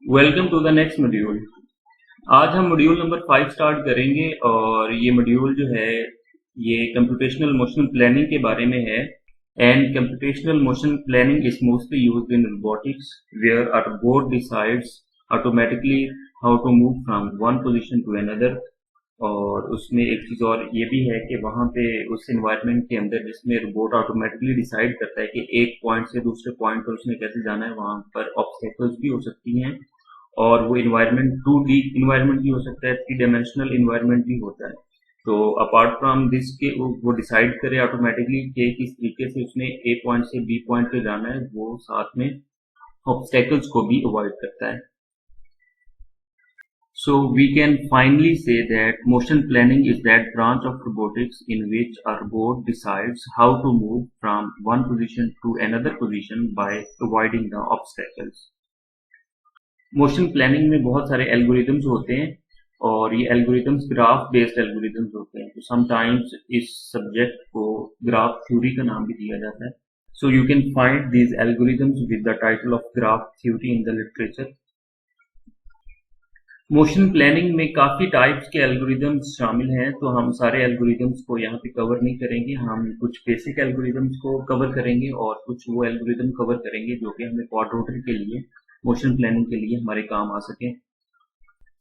Welcome to the next module. आज हम module number 5 start करेंगे और ये मॉड्यूल जो है ये कंप्यूटेशनल मोशन प्लानिंग के बारे में है। And computational motion planning is mostly used in robotics where a robot decides automatically how to move from one position to another. और उसमें एक चीज और ये भी है कि वहां पे उस एनवायरनमेंट के अंदर जिसमें रोबोट ऑटोमेटिकली डिसाइड करता है कि एक पॉइंट से दूसरे पॉइंट पर उसने कैसे जाना है, वहां पर ऑब्स्टेकल्स भी हो सकती हैं और वो इन्वायरमेंट 2D इन्वायरमेंट भी हो सकता है, 3 डायमेंशनल इन्वायरमेंट भी होता है। तो अपार्ट फ्रॉम दिस के वो डिसाइड करे ऑटोमेटिकली कि किस तरीके से उसने ए पॉइंट से बी पॉइंट पे जाना है, वो साथ में ऑब्स्टेकल्स को भी अवॉइड करता है। So we can finally say that motion planning is that branch of robotics in which a robot decides how to move from one position to another position by avoiding the obstacles. Motion planning में बहुत सारे algorithms होते हैं और ये algorithms graph based algorithms होते हैं। तो समटाइम्स इस सब्जेक्ट को ग्राफ थ्योरी का नाम भी दिया जाता है। So you can find these algorithms with the title of graph theory in the literature. Motion planning में काफी टाइप्स के एल्गोरिदम्स शामिल हैं, तो हम सारे एल्गोरिदम्स को यहाँ पे कवर नहीं करेंगे। हम कुछ बेसिक एल्गोरिदम्स को कवर करेंगे और कुछ वो एल्गोरिदम कवर करेंगे जो कि हमें क्वाड रोटर के लिए, मोशन प्लानिंग के लिए हमारे काम आ सके।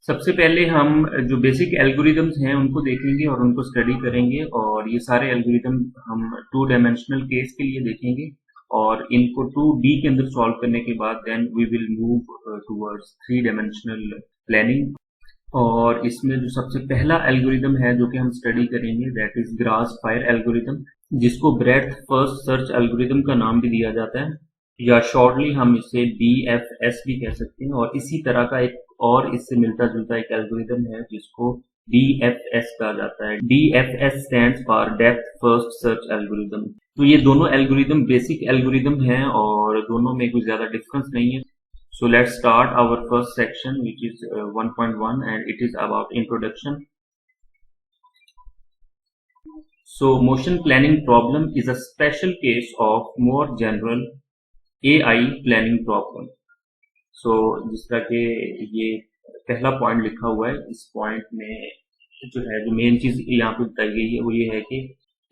सबसे पहले हम जो बेसिक एल्गोरिदम्स हैं उनको देखेंगे और उनको स्टडी करेंगे, और ये सारे एल्गोरिदम हम 2 डायमेंशनल केस के लिए देखेंगे और इनको 2D के अंदर सॉल्व करने के बाद then we will move towards 3 dimensional planning. और इसमें जो सबसे पहला एल्गोरिदम है जो कि हम स्टडी करेंगे that is grass fire algorithm, जिसको ब्रेथ फर्स्ट सर्च एल्गोरिदम का नाम भी दिया जाता है, या शॉर्टली हम इसे BFS भी कह सकते हैं। और इसी तरह का एक और इससे मिलता जुलता एक एल्गोरिदम है जिसको DFS कहा जाता है। DFS stands for depth first search algorithm. तो ये दोनों एल्गोरिदम बेसिक एल्गोरिदम हैं और दोनों में कुछ ज्यादा डिफरेंस नहीं है। So let's start our first section, which is 1.1, and it is about introduction. So motion planning problem is a special case of more general AI planning problem. So जिस तरह के ये पहला पॉइंट लिखा हुआ है, इस पॉइंट में जो है जो मेन चीज यहाँ पे बताई गई है वो ये है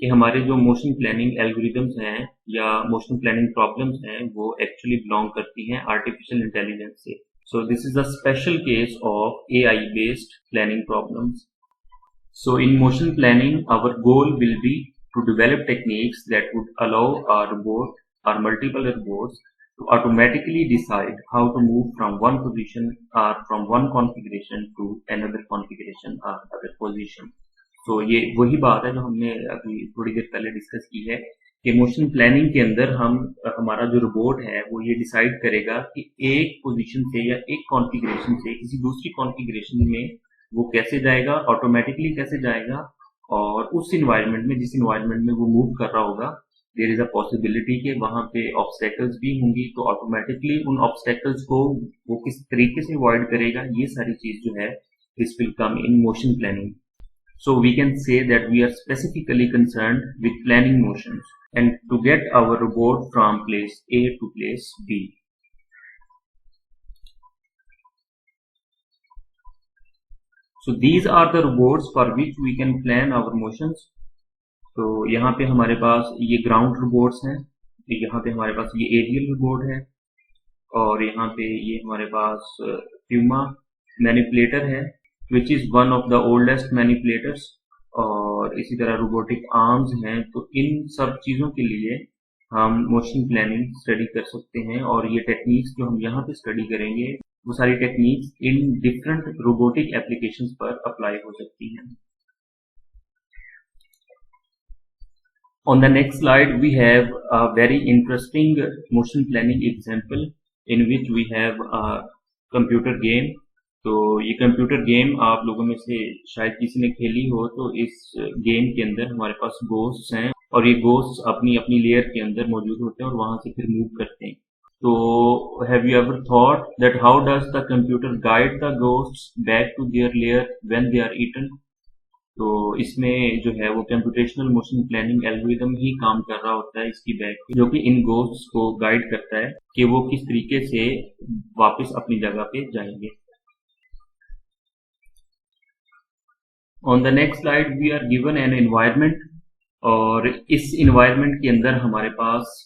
कि हमारे जो मोशन प्लानिंग एल्गोरिदम्स हैं या मोशन प्लानिंग प्रॉब्लम्स हैं वो एक्चुअली बिलोंग करती हैं आर्टिफिशियल इंटेलिजेंस से। सो this is a special case of AI based planning problems. So in motion planning, our goal will be to develop techniques that would allow our robot or multiple robots to automatically decide how to move from one position or from one configuration to another configuration or other position. तो ये वही बात है जो हमने अभी थोड़ी देर पहले डिस्कस की है कि मोशन प्लानिंग के अंदर हमारा जो रोबोट है वो ये डिसाइड करेगा कि एक पोजीशन से या एक कॉन्फ़िगरेशन से किसी दूसरी कॉन्फ़िगरेशन में वो कैसे जाएगा, ऑटोमेटिकली कैसे जाएगा, और उस इन्वायरमेंट में जिस इन्वायरमेंट में वो मूव कर रहा होगा देयर इज अ पॉसिबिलिटी कि वहां पे ऑब्स्टेकल्स भी होंगी, तो ऑटोमेटिकली उन ऑब्स्टेकल्स को वो किस तरीके से अवॉइड करेगा, ये सारी चीज जो है this will come in motion planning. So we can say that we are specifically concerned with planning motions and to get our robot from place A to place B. So these are the robots for which we can plan our motions. तो यहाँ पे हमारे पास ये ground robots हैं, यहाँ पे हमारे पास ये एरियल रोबोट है, और यहाँ पे ये हमारे पास प्यूमा मैनिपुलेटर है which is one of the oldest manipulators, और इसी तरह रोबोटिक आर्म्स हैं। तो इन सब चीजों के लिए हम मोशन प्लानिंग स्टडी कर सकते हैं, और ये टेक्निक्स जो हम यहाँ पे स्टडी करेंगे वो सारी techniques in different robotic applications पर अप्लाई हो सकती हैं। On the next slide, we have a very interesting motion planning example in which we have a computer game. तो ये कंप्यूटर गेम आप लोगों में से शायद किसी ने खेली हो। तो इस गेम के अंदर हमारे पास गोस्ट्स हैं और ये गोस्ट्स अपनी अपनी लेयर के अंदर मौजूद होते हैं और वहां से फिर मूव करते हैं। तो have you ever thought that how does the computer guide the ghosts back to their lair when they are eaten? तो इसमें जो है वो कंप्यूटेशनल मोशन प्लानिंग एल्गोरिदम ही काम कर रहा होता है इसकी बैक पे, जो कि इन गोल्स को गाइड करता है कि वो किस तरीके से वापस अपनी जगह पे जाएंगे। On the next slide we are given an environment, और इस एनवायरनमेंट के अंदर हमारे पास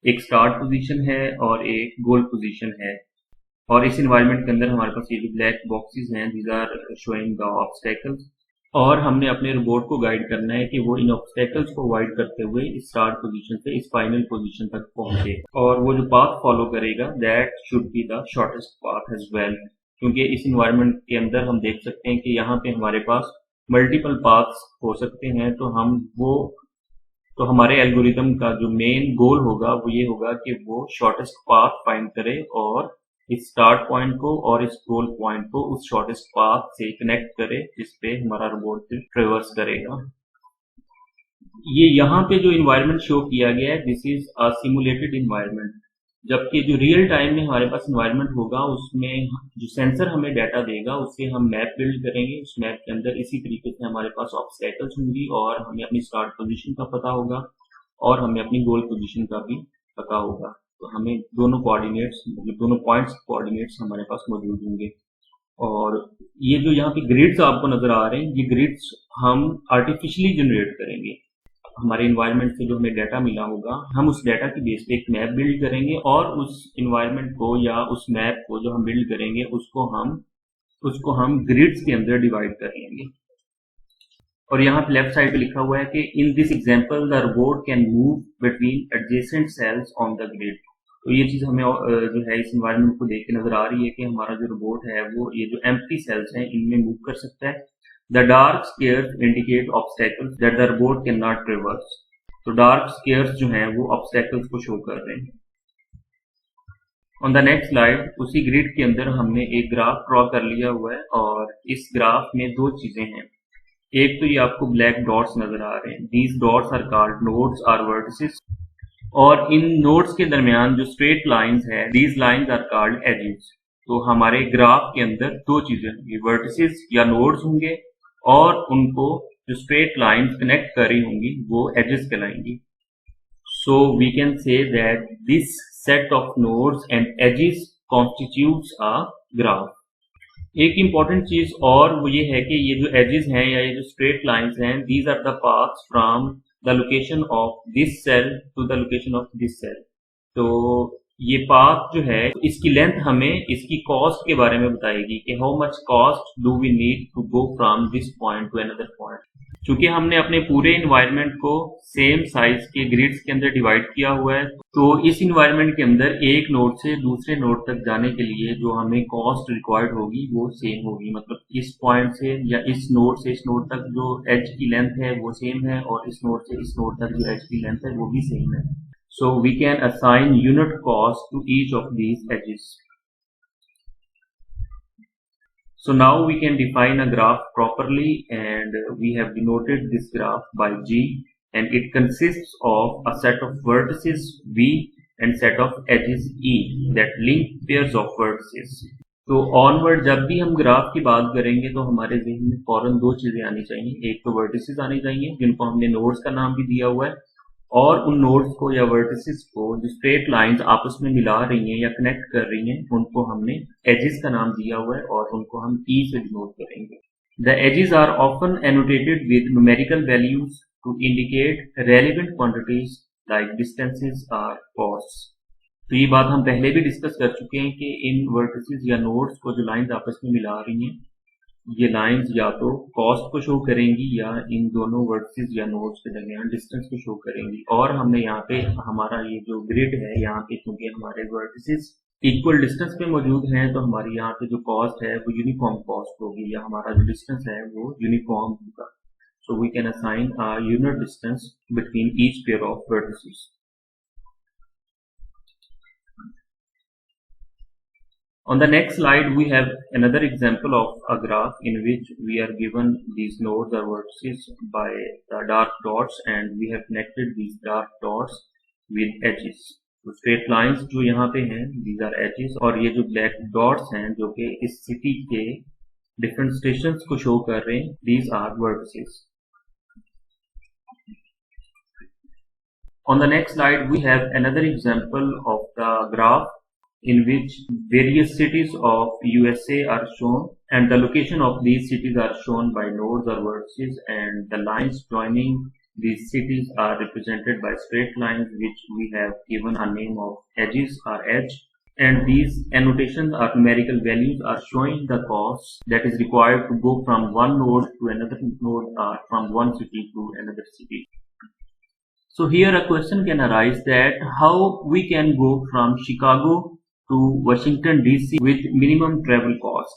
एक स्टार्ट पोजीशन है और एक गोल पोजीशन है, और इस एनवायरनमेंट के अंदर हमारे पास ये जो ब्लैक बॉक्सेस हैं these are showing the obstacles, और हमने अपने रोबोट को गाइड करना है कि वो इन ऑब्स्टेकल्स को अवॉइड करते हुए इस स्टार्ट पोजीशन से इस फाइनल पोजीशन तक पहुंचे, और वो जो पाथ फॉलो करेगा that should be the shortest path as well, क्योंकि इस एनवायरनमेंट के अंदर हम देख सकते हैं कि यहाँ पे हमारे पास मल्टीपल पाथ्स हो सकते हैं, तो हमारे एल्गोरिदम का जो मेन गोल होगा वो ये होगा कि वो शॉर्टेस्ट पाथ फाइंड करे और इस स्टार्ट पॉइंट को और इस गोल पॉइंट को उस शॉर्टेस्ट पाथ से कनेक्ट करे जिसपे हमारा रोबोट ट्रेवर्स करेगा। ये यहाँ पे जो इन्वायरमेंट शो किया गया है this is a simulated environment, जबकि जो रियल टाइम में हमारे पास इन्वायरमेंट होगा उसमें जो सेंसर हमें डाटा देगा उससे हम मैप बिल्ड करेंगे। उस मैप के अंदर इसी तरीके से हमारे पास ऑब्स्टेकल्स होंगी और हमें अपनी स्टार्ट पोजीशन का पता होगा और हमें अपनी गोल पोजीशन का भी पता होगा, तो हमें दोनों कोऑर्डिनेट्स दोनों पॉइंट्स कोऑर्डिनेट्स हमारे पास मौजूद होंगे। और ये जो यहाँ पे ग्रिड्स आपको नजर आ रहे हैं ये ग्रिड्स हम आर्टिफिशियली जनरेट करेंगे। हमारे इन्वायरमेंट से जो हमें डाटा मिला होगा हम उस डाटा की बेस पे एक मैप बिल्ड करेंगे और उस इन्वायरमेंट को या उस मैप को जो हम बिल्ड करेंगे उसको हम ग्रिड्स के अंदर डिवाइड कर लेंगे। और यहाँ पे लेफ्ट साइड पे लिखा हुआ है कि in this example the robot can move between adjacent sales on the grid. तो ये चीज हमें जो है इस इन्वायरमेंट को देख के नजर आ रही है कि हमारा जो रोबोट है वो ये जो एम्प्टी सेल्स हैं इनमें मूव कर सकता है। The dark squares indicate obstacles that the robot cannot traverse. तो dark squares जो हैं वो obstacles को शो कर रहे हैं। On the next slide उसी ग्रिड के अंदर हमने एक ग्राफ ड्रॉ कर लिया हुआ है और इस ग्राफ में दो चीजें हैं। एक तो ये आपको ब्लैक डॉट्स नजर आ रहे हैं, these dots are called nodes or vertices, और इन नोड्स के दरमियान जो स्ट्रेट लाइंस है these lines are called edges। तो हमारे ग्राफ के अंदर दो चीजें होंगी, वर्टिसेस या नोड्स होंगे और उनको जो स्ट्रेट लाइंस कनेक्ट कर रही होंगी वो एजेस कहलाएंगी। So we can say that this set of nodes and edges constitutes a graph. एक इंपॉर्टेंट चीज और वो ये है कि ये जो एजेस हैं या ये जो स्ट्रेट लाइंस हैं these are the paths from the location of this cell to the location of this cell. तो ये पाथ जो है इसकी लेंथ हमें इसकी कॉस्ट के बारे में बताएगी कि how much cost do we need to go from this point to another point. क्योंकि हमने अपने पूरे इन्वायरमेंट को सेम साइज के ग्रिड्स के अंदर डिवाइड किया हुआ है, तो इस इन्वायरमेंट के अंदर एक नोड से दूसरे नोड तक जाने के लिए जो हमें कॉस्ट रिक्वायर्ड होगी वो सेम होगी। मतलब इस पॉइंट से या इस नोड से इस नोड तक जो एज की लेंथ है वो सेम है और इस नोड से इस नोड तक जो एज की लेंथ है वो भी सेम है। So we can assign unit cost to each of these edges. So now we can define a graph properly, and we have denoted this graph by G, and it consists of a set of vertices V and set of edges E that link pairs of vertices. तो onward जब भी हम graph की बात करेंगे तो हमारे ज़हन में फौरन दो चीजें आनी चाहिए, एक तो वर्टिसेस आनी चाहिए जिनको हमने नोड्स का नाम भी दिया हुआ है, और उन नोड्स को या वर्टिसेस को जो स्ट्रेट लाइंस आपस में मिला रही हैं या कनेक्ट कर रही हैं उनको हमने एजेस का नाम दिया हुआ है और उनको हम ई से डिनोट करेंगे। The edges are often annotated with numerical values to indicate relevant quantities like distances और कॉस्ट। तो ये बात हम पहले भी डिस्कस कर चुके हैं कि इन वर्टिसेस या नोड्स को जो लाइंस आपस में मिला रही हैं ये लाइंस या तो कॉस्ट को शो करेंगी या इन दोनों वर्टिसेस या नोड्स के दरमियान डिस्टेंस को शो करेंगी। और हमने यहाँ पे हमारा ये जो ग्रिड है यहाँ पे क्योंकि हमारे वर्टिसेस इक्वल डिस्टेंस पे मौजूद हैं तो हमारी यहाँ पे जो कॉस्ट है वो यूनिफॉर्म कॉस्ट होगी या हमारा जो डिस्टेंस है वो यूनिफॉर्म होगा। So we can assign a unit distance between each pair of vertices. On the next slide, we have another example of a graph in which we are given these nodes or vertices by the dark dots, and we have connected these dark dots with edges. तो straight lines जो यहाँ पे हैं these are edges, और ये जो black dots हैं जो कि इस city के डिफरेंट स्टेशंस को शो कर रहे हैं. These are vertices. On the next slide, we have another example of the graph in which various cities of USA are shown, and the location of these cities are shown by nodes or vertices, and the lines joining these cities are represented by straight lines, which we have given a name of edges or edge. And these annotations or numerical values are showing the cost that is required to go from one node to another node or from one city to another city. So here a question can arise that how we can go from Chicago to Washington DC with minimum travel cost.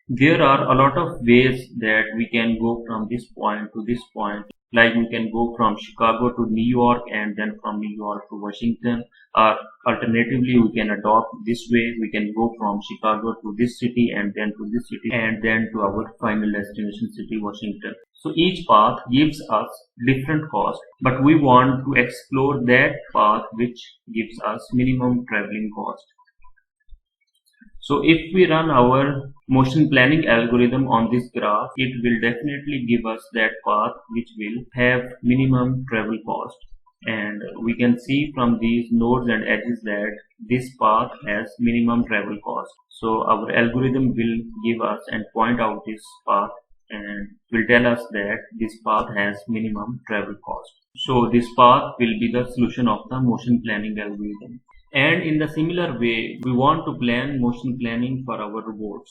There are a lot of ways that we can go from this point to this point. Like we can go from Chicago to New York and then from New York to Washington, or alternatively we can adopt this way. We can go from Chicago to this city and then to this city and then to our final destination city, Washington. So each path gives us different cost, but we want to explore that path which gives us minimum traveling cost. So if we run our motion planning algorithm on this graph, it will definitely give us that path which will have minimum travel cost. And we can see from these nodes and edges that this path has minimum travel cost. So our algorithm will give us and point out this path and will tell us that this path has minimum travel cost. So this path will be the solution of the motion planning algorithm. And in the similar way, we want to plan motion planning for our robots.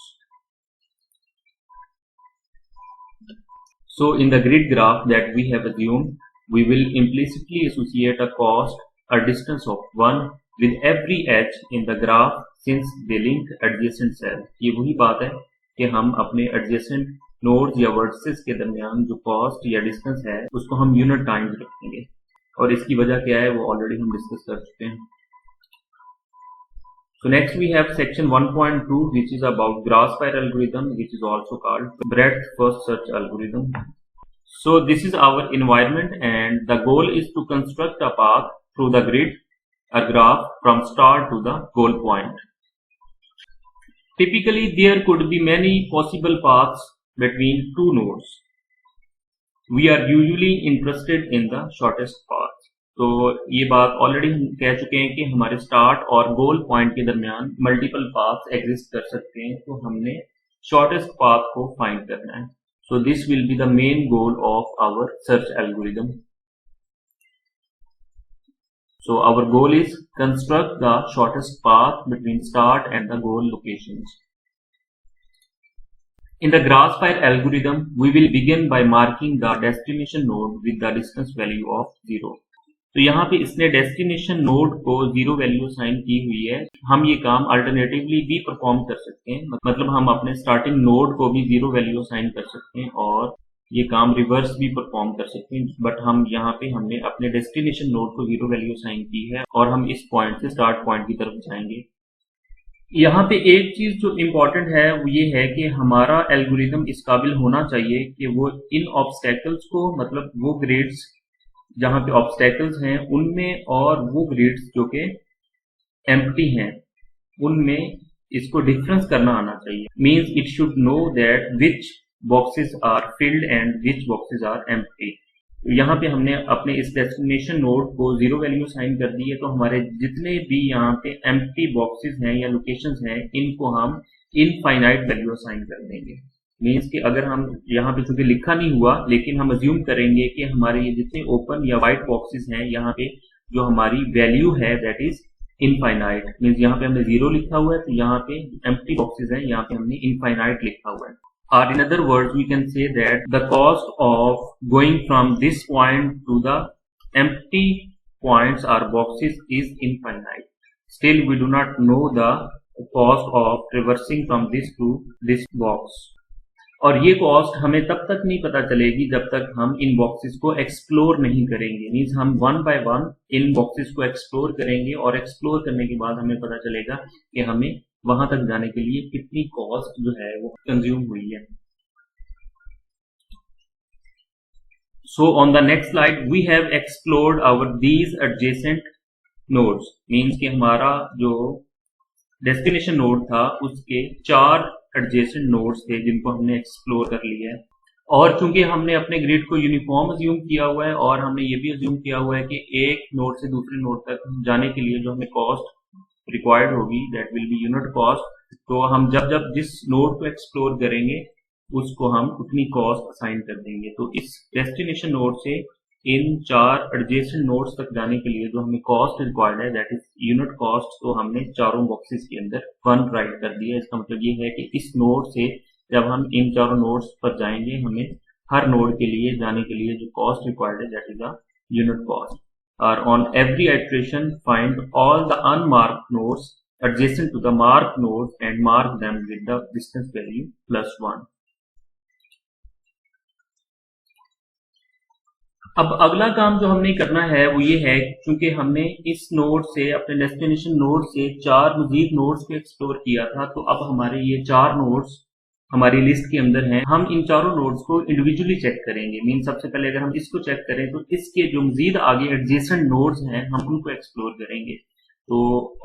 So in the grid graph that we have assumed, we will implicitly associate a cost, a distance of 1 with every edge in the graph since they link adjacent cells. ये वही बात है कि हम अपने adjacent nodes या vertices के दरमियान जो cost या distance है उसको हम unit times रखेंगे. और इसकी वजह क्या है वो already हम discuss कर चुके हैं. So next we have section 1.2, which is about Grassfire algorithm, which is also called breadth first search algorithm. So this is our environment and the goal is to construct a path through the grid, a graph from start to the goal point. Typically there could be many possible paths between two nodes. We are usually interested in the shortest path. तो ये बात already हम कह चुके हैं कि हमारे start और गोल पॉइंट के दरमियान मल्टीपल पाथ्स एग्जिस्ट कर सकते हैं, तो हमने शॉर्टेस्ट पाथ को फाइंड करना है. So this will be the main goal of our search algorithm. So our goal is construct the shortest path between start and the goal locations. In the Grassfire algorithm, we will begin by marking the destination node with the distance value of 0. तो यहाँ पे इसने destination node को 0 value assign की हुई है. हम ये काम अल्टरनेटिवली भी परफॉर्म कर सकते हैं, मतलब हम अपने स्टार्टिंग नोड को भी 0 वैल्यू असाइन कर सकते हैं और ये काम रिवर्स भी परफॉर्म कर सकते हैं. बट हम यहाँ पे हमने अपने डेस्टिनेशन नोड को 0 वैल्यू असाइन की है और हम इस पॉइंट से स्टार्ट पॉइंट की तरफ जाएंगे. यहाँ पे एक चीज जो इम्पोर्टेंट है वो ये है कि हमारा एल्गोरिथम इस काबिल होना चाहिए कि वो इन ऑब्स्टेकल्स को, मतलब वो ग्रिड्स जहां पे ऑब्स्टेकल्स हैं उनमें और वो ग्रिड्स जो कि एम्प्टी हैं उनमें इसको डिफरेंस करना आना चाहिए. Means it should know that which boxes are filled and which boxes are empty. यहाँ पे हमने अपने इस डेस्टिनेशन नोड को 0 वैल्यू असाइन कर दी है, तो हमारे जितने भी यहाँ पे एम्प्टी बॉक्सेस हैं या लोकेशंस हैं इनको हम इनफाइनाइट वैल्यू असाइन कर देंगे. मीन्स कि अगर हम यहाँ पे चूंकि लिखा नहीं हुआ लेकिन हम अज्यूम करेंगे कि हमारे ये जितने ओपन या वाइट बॉक्सेस हैं यहाँ पे जो हमारी वैल्यू है दैट इज इनफाइनाइट. मीन्स यहाँ पे हमने 0 लिखा हुआ है, तो यहाँ पे एम्प्टी बॉक्सेस हैं यहाँ पे हमने इनफाइनाइट लिखा हुआ है. Or in other words, we can say that the cost of going from this point to the empty points or boxes is infinite. Still, we do not know the cost of traversing from this to this box. और ये cost हमें तब तक नहीं पता चलेगी जब तक हम इन बॉक्सेस को एक्सप्लोर नहीं करेंगे. मीन्स हम 1 by 1 इन बॉक्सेस को एक्सप्लोर करेंगे और एक्सप्लोर करने के बाद हमें पता चलेगा कि हमें वहां तक जाने के लिए कितनी कॉस्ट जो है वो कंज्यूम हुई है. So on the next slide we have explored our these adjacent nodes. Means कि हमारा जो डेस्टिनेशन नोड था उसके 4 एडजेसेंट नोड्स थे जिनको हमने एक्सप्लोर कर लिया है। और चूंकि हमने अपने ग्रिड को यूनिफॉर्म अज्यूम किया हुआ है और हमने ये भी अज्यूम किया हुआ है कि एक नोड से दूसरे नोड तक जाने के लिए जो हमें कॉस्ट रिक्वायर्ड होगी that will be unit cost, तो हम जब जब जिस नोड को एक्सप्लोर करेंगे उसको हम उतनी कॉस्ट असाइन कर देंगे। तो इस डेस्टिनेशन नोड से इन 4 एडजेसेंट नोड्स तक जाने के लिए जो हमें कॉस्ट रिक्वायर्ड है दैट इज यूनिट कॉस्ट, तो हमने चारों बॉक्सेस के अंदर 1 राइट कर दिया। इसका मतलब ये है कि इस नोड से जब हम इन चारों नोड्स पर जाएंगे हमें हर नोड के लिए जाने के लिए जो कॉस्ट रिक्वायर्ड है that is a unit cost. और on every iteration find all the unmarked nodes adjacent to the marked nodes and mark them with the distance value +1। अब अगला काम जो हमने करना है वो ये है, क्योंकि हमने इस नोड से अपने डेस्टिनेशन नोड से 4 मजीद नोड्स को एक्सप्लोर किया था, तो अब हमारे ये 4 नोड्स हमारी लिस्ट के अंदर हैं। हम इन चारों नोड्स को इंडिविजुअली चेक करेंगे। मीन सबसे पहले अगर हम इसको चेक करें तो इसके जो मजीद आगे एडजेसेंट नोड्स हैं हम उनको एक्सप्लोर करेंगे। तो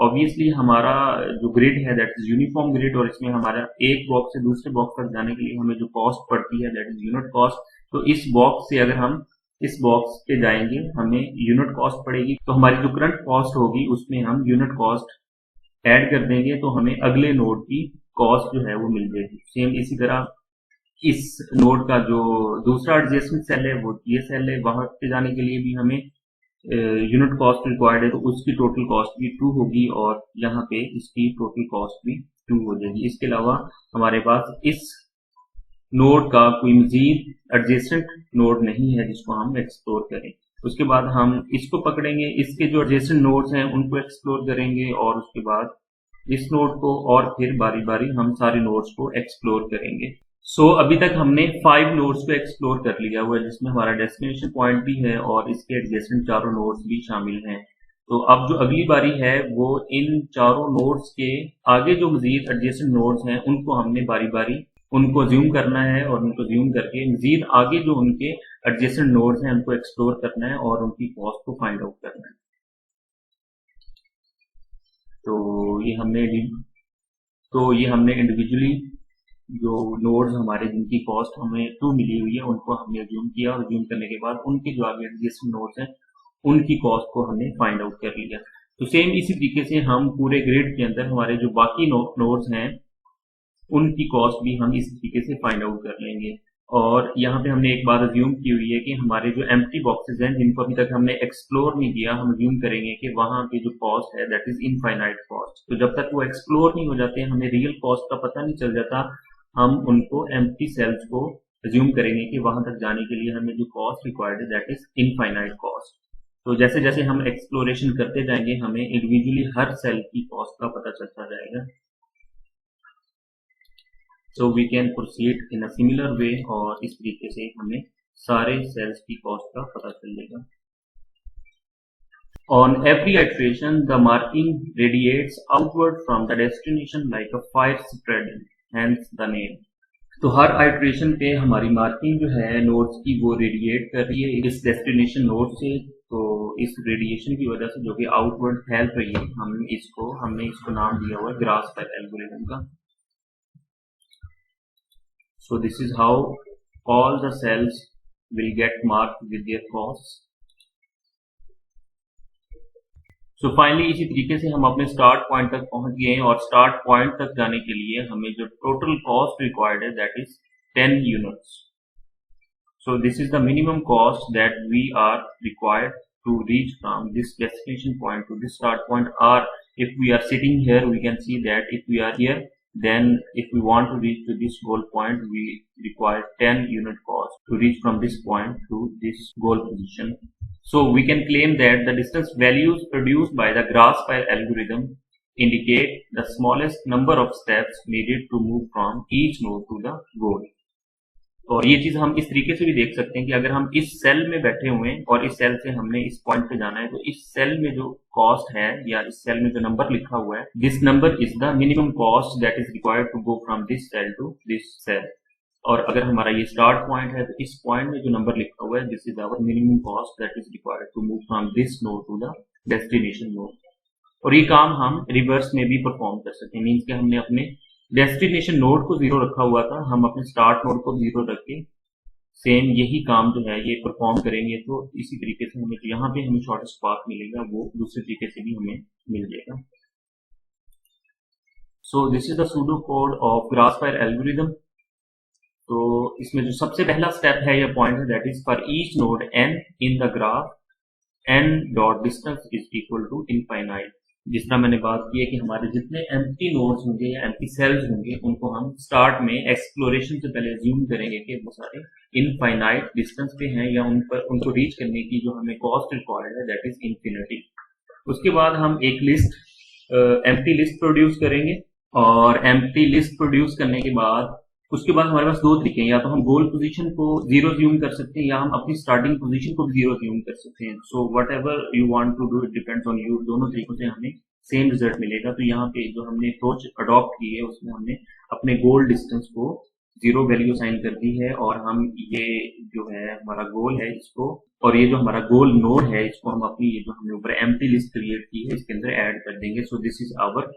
ऑब्वियसली हमारा जो ग्रिड है दैट इज यूनिफॉर्म ग्रिड, और इसमें हमारा एक बॉक्स से दूसरे बॉक्स तक जाने के लिए हमें जो कॉस्ट पड़ती है दैट इज यूनिट कॉस्ट। तो इस बॉक्स से अगर हम इस बॉक्स पे जाएंगे हमें यूनिट कॉस्ट पड़ेगी, तो हमारी जो करंट कॉस्ट होगी उसमें हम यूनिट कॉस्ट ऐड कर देंगे तो हमें अगले नोड की कॉस्ट जो है वो मिल जाएगी। सेम इसी तरह इस नोड का जो दूसरा एडजेसेंट सेल है वो ये सेल है, वहां पे जाने के लिए भी हमें यूनिट कॉस्ट रिक्वायर्ड है, तो उसकी टोटल कॉस्ट भी 2 होगी और यहाँ पे इसकी टोटल कॉस्ट भी 2 हो जाएगी। इसके अलावा हमारे पास इस नोड का कोई मजीद एडजेसेंट नोड नहीं है जिसको हम एक्सप्लोर करें। उसके बाद हम इसको पकड़ेंगे, इसके जो एडजेसेंट नोड्स हैं उनको एक्सप्लोर करेंगे और उसके बाद इस नोड को, और फिर बारी बारी हम सारे नोड्स को एक्सप्लोर करेंगे। सो अभी तक हमने 5 नोड्स को एक्सप्लोर कर लिया हुआ है जिसमें हमारा डेस्टिनेशन पॉइंट भी है और इसके एडजेसेंट चारों नोड्स भी शामिल हैं। तो अब जो अगली बारी है वो इन चारों नोड्स के आगे जो मजीद एडजेसेंट नोड्स हैं उनको हमने बारी बारी उनको ज्यूम करना है और उनको ज्यूम करके मजीद आगे जो उनके एडजेसेंट नोड्स हैं उनको एक्सप्लोर करना है और उनकी कॉस्ट को फाइंड आउट करना है। तो ये हमने इंडिविजुअली जो नोड्स हमारे जिनकी कॉस्ट हमें 2 मिली हुई है उनको हमने ज्यूम किया और ज्यूम करने के बाद उनके जो आगे एडजेसेंट नोड्स हैं उनकी कॉस्ट को हमने फाइंड आउट कर लिया। तो सेम इसी तरीके से हम पूरे ग्रिड के अंदर हमारे जो बाकी नोड्स हैं उनकी कॉस्ट भी हम इसी तरीके से फाइंड आउट कर लेंगे। और यहाँ पे हमने एक बात अज्यूम की हुई है कि हमारे जो एम्प्टी बॉक्सेस हैं जिनको अभी तक हमने एक्सप्लोर नहीं किया, हम अज्यूम करेंगे कि वहां पे जो कॉस्ट है दैट इज इनफाइनाइट कॉस्ट। तो जब तक वो एक्सप्लोर नहीं हो जाते हमें रियल कॉस्ट का पता नहीं चल जाता, हम उनको एम्प्टी सेल्स को अज्यूम करेंगे कि वहां तक जाने के लिए हमें जो कॉस्ट रिक्वायर्ड है दैट इज इनफाइनाइट कॉस्ट। तो जैसे जैसे हम एक्सप्लोरेशन करते जाएंगे हमें इंडिविजुअली हर सेल की कॉस्ट का पता चलता जाएगा। So we can proceed in a similar way, और इस तरीके से हमें सारे सेल्स की कॉस्ट का पता चलेगा। On every iteration, the marking radiates outward from the destination like a fire spreading, hence the name। तो हर आइट्रेशन पे हमारी मार्किंग जो है नोड्स की वो रेडिएट कर रही है इस डेस्टिनेशन नोड से। तो इस रेडिएशन की वजह से जो कि आउटवर्ड फैल रही है हमने इसको नाम दिया हुआ है ग्रास फायर एल्गोरिथम का। So this is how all the cells will get marked with their costs। So finally इसी तरीके से हम अपने स्टार्ट पॉइंट तक पहुंच गए हैं और स्टार्ट पॉइंट तक जाने के लिए हमें जो टोटल कॉस्ट रिक्वायर्ड है that is 10 units. So this is the minimum cost that we are required to reach from this destination point to this start point, or if we are sitting here we can see that if we are here then if we want to reach to this goal point we require 10 unit cost to reach from this point to this goal position। So we can claim that the distance values produced by the grass fire algorithm indicate the smallest number of steps needed to move from each node to the goal। और ये चीज हम इस तरीके से भी देख सकते हैं कि अगर हम इस सेल में बैठे हुए हैं और इस सेल से हमने इस पॉइंट पे जाना है तो इस सेल में जो कॉस्ट है या इस सेल में जो नंबर लिखा हुआ है this number is the minimum cost that is required to go from this cell to this cell. और अगर हमारा ये स्टार्ट पॉइंट है तो इस पॉइंट में जो नंबर लिखा हुआ है this is our minimum cost that is required to move from this node to the destination node. और ये काम हम रिवर्स में भी परफॉर्म कर सकते हैं, मीन्स कि हमने अपने डेस्टिनेशन नोड को 0 रखा हुआ था, हम अपने स्टार्ट नोड को 0 रख के सेम यही काम जो है ये परफॉर्म करेंगे। तो इसी तरीके से हमें जो यहाँ पे हमें शॉर्टेस्ट पाथ मिलेगा वो दूसरे तरीके से भी हमें मिल जाएगा। So this is the pseudo code of grassfire algorithm. तो इसमें जो सबसे पहला स्टेप है या पॉइंट है that is for each node n in the graph n dot distance is equal to infinite. जिस तरह मैंने बात की है कि हमारे जितने एम्प्टी नोड्स होंगे या एम्प्टी सेल्स होंगे उनको हम स्टार्ट में एक्सप्लोरेशन से पहले अज्यूम करेंगे कि वो सारे इनफाइनाइट डिस्टेंस पे हैं या उन पर उनको रीच करने की जो हमें कॉस्ट रिक्वायर्ड है दैट इज इन्फिनिटी। उसके बाद हम एक लिस्ट एम्प्टी लिस्ट प्रोड्यूस करेंगे और एम्प्टी लिस्ट प्रोड्यूस करने के बाद उसके बाद हमारे पास दो तरीके हैं, या तो हम गोल पोजीशन को 0 ज्यूम कर सकते हैं या हम अपनी स्टार्टिंग पोजीशन को 0 ज्यूम कर सकते हैं। So whatever you want to do it depends on you. दोनों तरीकों से हमें सेम रिजल्ट मिलेगा। तो यहाँ पे जो हमने अप्रोच अडॉप्ट की है उसमें हमने अपने गोल डिस्टेंस को 0 वैल्यू साइन कर दी है और हम ये जो है हमारा गोल है इसको और ये जो हमारा गोल नोड है इसको हम अपनी ये जो हमने ऊपर एम्प्टी लिस्ट क्रिएट की है इसके अंदर ऐड कर देंगे। So this is our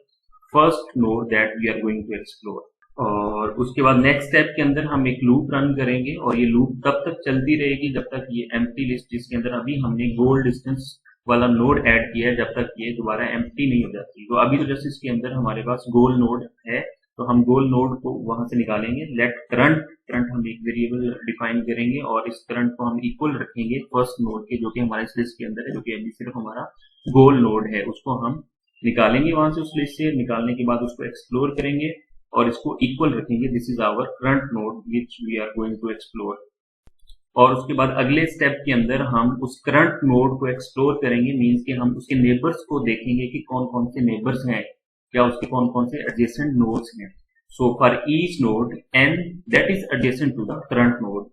first node that we are going to explore. और उसके बाद नेक्स्ट स्टेप के अंदर हम एक लूप रन करेंगे और ये लूप तब तक चलती रहेगी जब तक ये एम्प्टी लिस्ट जिसके अंदर अभी हमने गोल डिस्टेंस वाला नोड ऐड किया है जब तक ये दोबारा एम्प्टी नहीं हो जाती। तो अभी तो जैसे इसके अंदर हमारे पास गोल नोड है तो हम गोल नोड को वहां से निकालेंगे। लेट करंट हम एक वेरिएबल डिफाइन करेंगे और इस करंट को हम इक्वल रखेंगे फर्स्ट नोड के जो कि हमारे इस लिस्ट के अंदर है, जो कि अभी सिर्फ हमारा गोल नोड है। उसको हम निकालेंगे वहां से उस लिस्ट से। निकालने के बाद उसको एक्सप्लोर करेंगे और इसको इक्वल रखेंगे। This is our current node which we are going to explore. और उसके बाद अगले स्टेप के अंदर हम उस करंट नोड को एक्सप्लोर करेंगे, मींस कि हम उसके नेबर्स को देखेंगे कि कौन कौन से नेबर्स हैं या उसके कौन कौन से एडजेसेंट नोड्स हैं। So for each node n that is adjacent to the current node,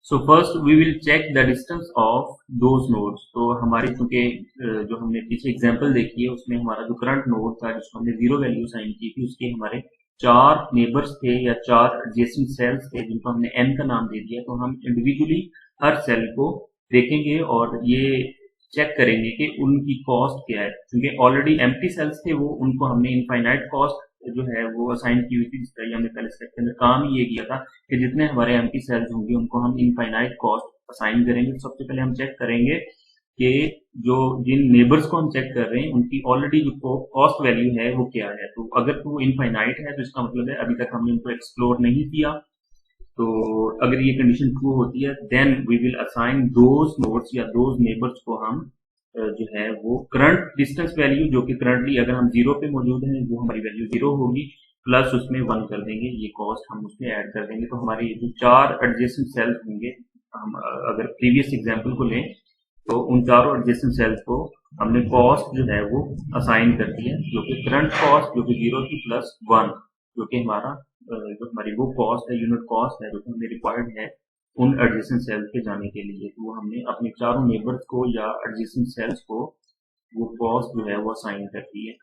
so first we will check the distance of those nodes. तो हमारी चूंकि जो हमने पीछे एग्जांपल देखी है उसमें हमारा जो करंट नोड था जिसको हमने 0 वैल्यू साइन की थी उसके हमारे 4 नेबर्स थे या 4 एडजेसेंट सेल्स थे जिनको हमने n का नाम दे दिया। तो हम इंडिविजुअली हर सेल को देखेंगे और ये चेक करेंगे कि उनकी कॉस्ट क्या है। क्योंकि ऑलरेडी एम्प्टी सेल्स थे वो उनको हमने इनफाइनाइट कॉस्ट जो है वो असाइन की हुई थी। जिस तरह हमने पहले स्टेप के अंदर काम ये किया था कि जितने हमारे एम्प्टी सेल्स होंगे उनको हम इनफाइनाइट कॉस्ट असाइन करेंगे। सबसे पहले हम चेक करेंगे कि जो जिन नेबर्स को हम चेक कर रहे हैं उनकी ऑलरेडी जो कॉस्ट वैल्यू है वो क्या है। तो अगर वो इनफाइनाइट है तो इसका मतलब है अभी तक हमने उनको एक्सप्लोर नहीं किया। तो अगर ये कंडीशन ट्रू होती है then we will assign those nodes या दोज नेबर्स को हम जो है वो करंट डिस्टेंस वैल्यू जो कि करंटली अगर हम 0 पे मौजूद हैं वो हमारी वैल्यू 0 होगी प्लस उसमें 1 कर देंगे, ये कॉस्ट हम उसमें ऐड कर देंगे। तो हमारे जो 4 एडजेसेंट सेल्स होंगे, हम अगर प्रीवियस एग्जांपल को लें तो उन चारों एडजेसेंट सेल्स को हमने कॉस्ट जो है वो असाइन कर दी है जो कि करंट कॉस्ट जो कि 0 थी प्लस 1 जो कि हमारा जो हमारी वो कॉस्ट है यूनिट कॉस्ट है जो कि हमें रिक्वायर्ड है उन एडजेसेंट सेल्स के जाने के लिए। तो वो हमने अपने चारों नेबर्स को या एडजेसेंट सेल्स को वो कॉस्ट जो है वो असाइन कर दी है।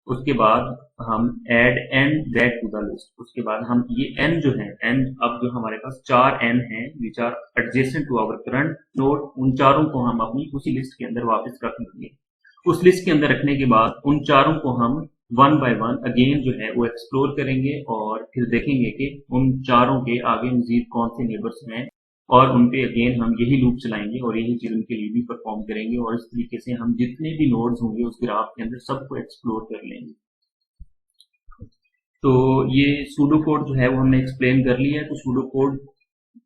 उसके बाद हम add n back to the list. उसके बाद हम ये n जो है n अब जो हमारे पास 4 n है which are adjacent to our current node, उन चारों को हम अपनी उसी लिस्ट के अंदर वापस रख देंगे। उस लिस्ट के अंदर रखने के बाद उन चारों को हम 1 बाय 1 अगेन जो है वो एक्सप्लोर करेंगे और फिर देखेंगे कि उन चारों के आगे मजीद कौन से नेबर्स हैं और उन पे अगेन हम यही लूप चलाएंगे और यही चीज उनके लिए भी परफॉर्म करेंगे और इस तरीके से हम जितने भी नोड्स होंगे उस ग्राफ के अंदर सबको एक्सप्लोर कर लेंगे। तो ये सूडो कोड जो है वो हमने एक्सप्लेन कर लिया है। तो सूडो कोड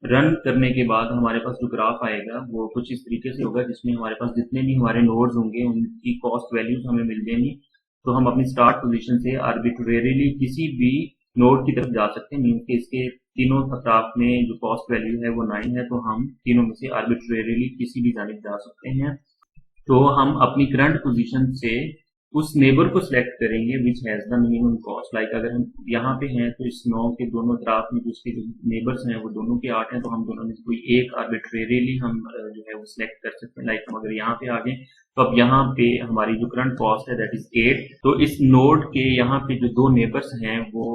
रन करने के बाद हमारे पास जो ग्राफ आएगा वो कुछ इस तरीके से होगा जिसमें हमारे पास जितने भी हमारे नोड्स होंगे उनकी कॉस्ट वैल्यूज हमें मिल जाएंगी। तो हम अपनी स्टार्ट पोजीशन से आर्बिट्रेरीली किसी भी नोड की तरफ जा सकते हैं, मीन्स के इसके तीनों अतराफ में जो कॉस्ट वैल्यू है वो 9 है तो हम तीनों में से आर्बिट्रेरीली किसी भी जानिब जा सकते हैं। तो हम अपनी करंट पोजीशन से उस नेबर को सिलेक्ट करेंगे which has the minimum cost. Like अगर हम यहाँ पे हैं तो इस 9 के दोनों तरफ में जो उसके जो नेबर्स हैं वो दोनों के 8 हैं तो हम दोनों में से कोई एक आर्बिट्रेरीली हम जो है वो सिलेक्ट कर सकते हैं। लाइक हम अगर यहाँ पे आ गए तो अब यहाँ पे हमारी जो करंट कॉस्ट है दैट इज 8। तो इस नोड के यहाँ पे जो दो नेबर्स हैं वो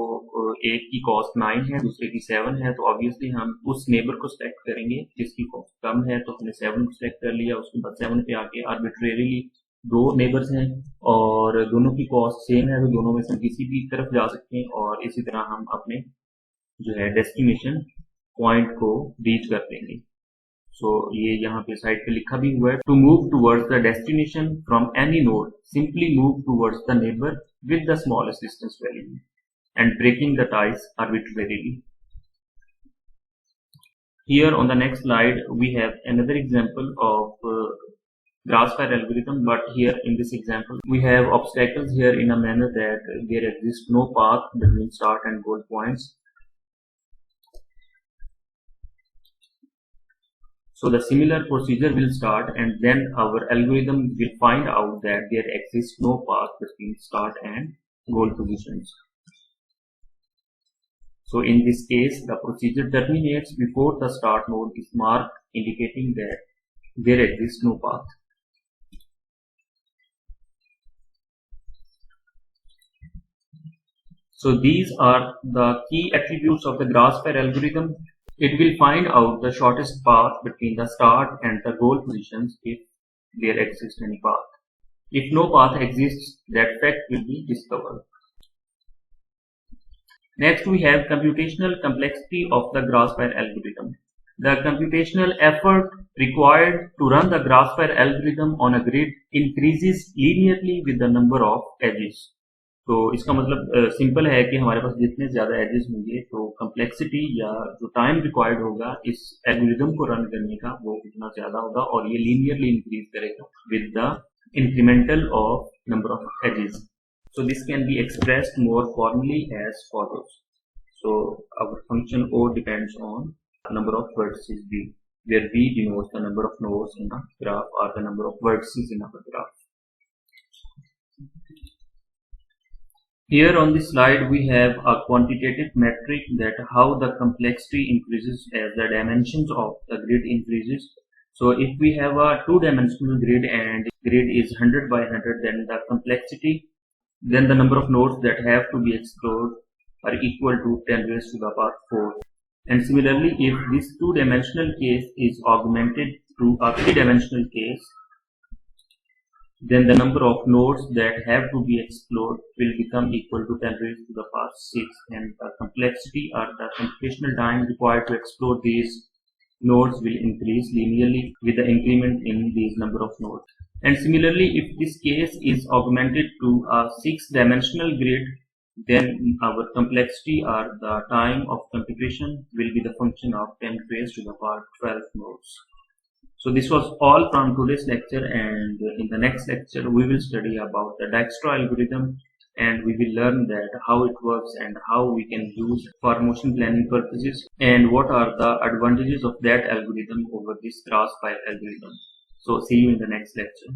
एक की कॉस्ट 9 है दूसरे की 7 है। तो ऑब्वियसली हम उस नेबर को सिलेक्ट करेंगे जिसकी कॉस्ट कम है। तो हमने 7 को सिलेक्ट कर लिया, उसके बाद 7 पे आके आर्बिट्रेरीली दो नेबर्स हैं और दोनों की कॉस्ट सेम है, तो दोनों में से हम किसी भी तरफ जा सकते हैं और इसी तरह हम अपने जो है डेस्टिनेशन पॉइंट को रीच कर लेंगे। सो ये यहाँ पे साइड पे लिखा भी हुआ है, to move towards the destination from any node simply move towards the neighbour with the smallest distance value and breaking the ties arbitrarily. Here on the next slide we have another example of grass-fire algorithm, but here in this example we have obstacles here in a manner that there exists no path between start and goal points. So the similar procedure will start and then our algorithm will find out that there exists no path between start and goal positions. So in this case, the procedure terminates before the start node is marked, indicating that there exists no path. So these are the key attributes of the grass-fire algorithm. It will find out the shortest path between the start and the goal positions if there exists any path. If no path exists, that fact will be discovered. Next we have computational complexity of the grass-fire algorithm. The computational effort required to run the grass-fire algorithm on a grid increases linearly with the number of edges. तो इसका मतलब simple है कि हमारे पास जितने ज्यादा edges होंगे तो कम्प्लेक्सिटी या जो टाइम रिक्वायर्ड होगा इस एल्गोरिथम को रन करने का वो उतना ज्यादा होगा और ये लीनियरली इंक्रीज करेगा with the incremental of number of edges. So this can be expressed more formally as follows. So our function O depends on the number of vertices V, where V denotes the number of nodes in a graph or the number of vertices in our graph. Here on this slide we have a quantitative metric that how the complexity increases as the dimensions of the grid increases. So if we have a two-dimensional grid and grid is 100 by 100, then the number of nodes that have to be explored are equal to 10 raised to the power 4. And similarly, if this two-dimensional case is augmented to a three-dimensional case, then the number of nodes that have to be explored will become equal to 10 raised to the power 6, and the complexity or the computational time required to explore these nodes will increase linearly with the increment in these number of nodes. And similarly, if this case is augmented to a 6-dimensional grid, then our complexity or the time of computation will be the function of 10 raised to the power 12 nodes. So this was all from today's lecture, and in the next lecture we will study about the Dijkstra algorithm, and we will learn that how it works and how we can use for motion planning purposes and what are the advantages of that algorithm over this grass-fire algorithm. So see you in the next lecture.